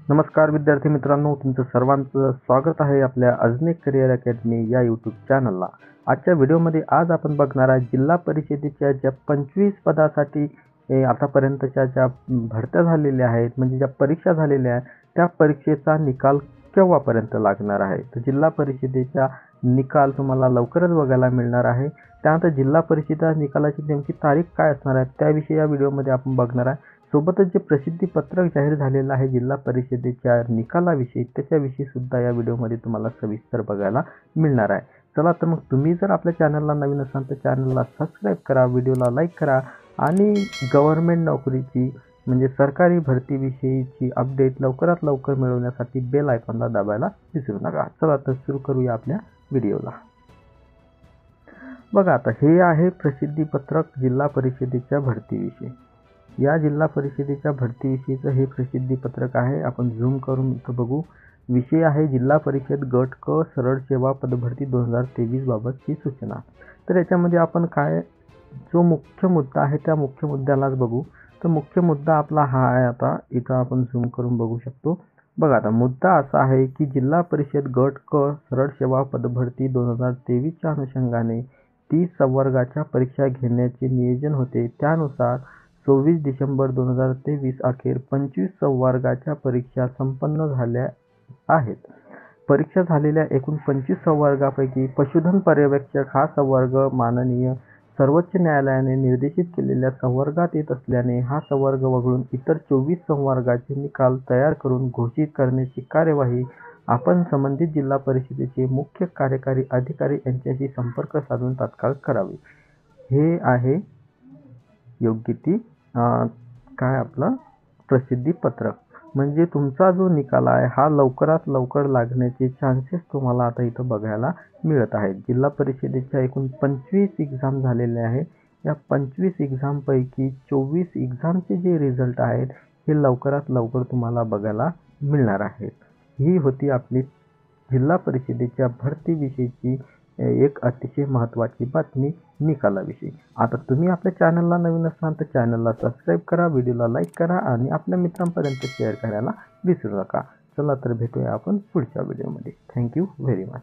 नमस्कार विद्यार्थी मित्रांनो, तुमचं सर्वांचं स्वागत आहे आपल्या अजनेक करिअर अकॅडमी या यूट्यूब चॅनलला। आजच्या व्हिडिओमध्ये आज आपण बघणार आहे जिल्हा परिषदेच्या ज्या 25 पदासाठी आतापर्यंतच्या ज्या भरत्या झालेल्या आहेत, म्हणजे ज्या परीक्षा झालेल्या आहेत, त्या परीक्षेचा निकाल केव्हापर्यंत लागणार आहे। तर जिल्हा परिषदेचा निकाल तुम्हाला लवकरच बघायला मिळणार आहे। त्यानंतर जिल्हा परिषद निकालाची नेमकी तारीख काय असणार आहे त्याविषयी या व्हिडिओमध्ये आपण बघणार आहे। सोबतच जे प्रसिद्धी पत्रक जाहीर झालेलं आहे जिल्हा परिषदेच्या निकालाविषयी त्याच्याविषयी सुद्धा या व्हिडिओमध्ये तुम्हाला सविस्तर बघायला मिळणार आहे। चला तर मग तुम्ही जर आपल्या चॅनलला नवीन असाल तर चॅनलला सबस्क्राइब करा, व्हिडिओला लाईक करा आणि गव्हर्नमेंट नोकरीची म्हणजे सरकारी भरतीविषयीची अपडेट लवकरात लवकर मिळवण्यासाठी बेल आयकॉनला दाबायला विसरू नका। चला तर सुरू करूया आपल्या व्हिडिओला। बघा आता हे आहे प्रसिद्धी पत्रक जिल्हा परिषदेच्या भरतीविषयी। या जिल्हा परिषदेच्या भरतीविषयीचं हे प्रसिद्धी पत्रक आहे। आपण झूम करून इथं बघू। विषय आहे जिल्हा परिषद गट क सरळ सेवा पदभरती 2023 बाबतची सूचना। तर याच्यामध्ये आपण काय जो मुख्य मुद्दा आहे त्या मुख्य मुद्द्यालाच बघू। तर मुख्य मुद्दा आपला हा आहे, आता इथं आपण झूम करून बघू शकतो। बघा आता मुद्दा असा आहे की जिल्हा परिषद गट क सरळ सेवा पदभरती 2023 च्या अनुषंगाने 30 संवर्गाच्या परीक्षा घेण्याचे नियोजन होते। त्यानुसार 24 डिसेंबर 2023 अखेर 25 संवर्गाच्या परीक्षा संपन्न झाल्या आहेत। परीक्षा झालेल्या एकूण 25 संवर्गापैकी पशुधन पर्यवेक्षक हा संवर्ग माननीय सर्वोच्च न्यायालयाने निर्देशित केलेल्या संवर्गात येत असल्याने हा संवर्ग वगळून इतर 24 संवर्गाचे निकाल तयार करून घोषित करण्याची कार्यवाही आपण संबंधित जिल्हा परिषदेचे मुख्य कार्यकारी अधिकारी यांच्याशी संपर्क साधून तात्काळ करावी। हे आहे योग्य ती काय आपलं प्रसिद्धी पत्रक, म्हणजे तुमचा जो निकाल आहे हा लवकरात लवकर लागण्याचे चान्सेस तुम्हाला आता इथं बघायला मिळत आहेत। जिल्हा परिषदेच्या एकूण 25 एक्झाम झालेले आहे। या 25 एक्झाम पैकी 24 एक्झामचे जे रिझल्ट आहेत हे लवकरात लवकर तुम्हाला बघायला मिळणार आहेत। ही होती आपली जिल्हा परिषदेच्या भरतीविषयीची एक अतिशय महत्त्वाची बातमी निकालाविषयी। आता तुम्ही आपल्या चॅनलला नवीन असाल तर चॅनलला सबस्क्राइब करा, व्हिडिओला लाईक करा आणि आपल्या मित्रांपर्यंत शेअर करायला विसरू नका। चला तर भेटूया आपण पुढच्या व्हिडिओमध्ये। Thank you very much.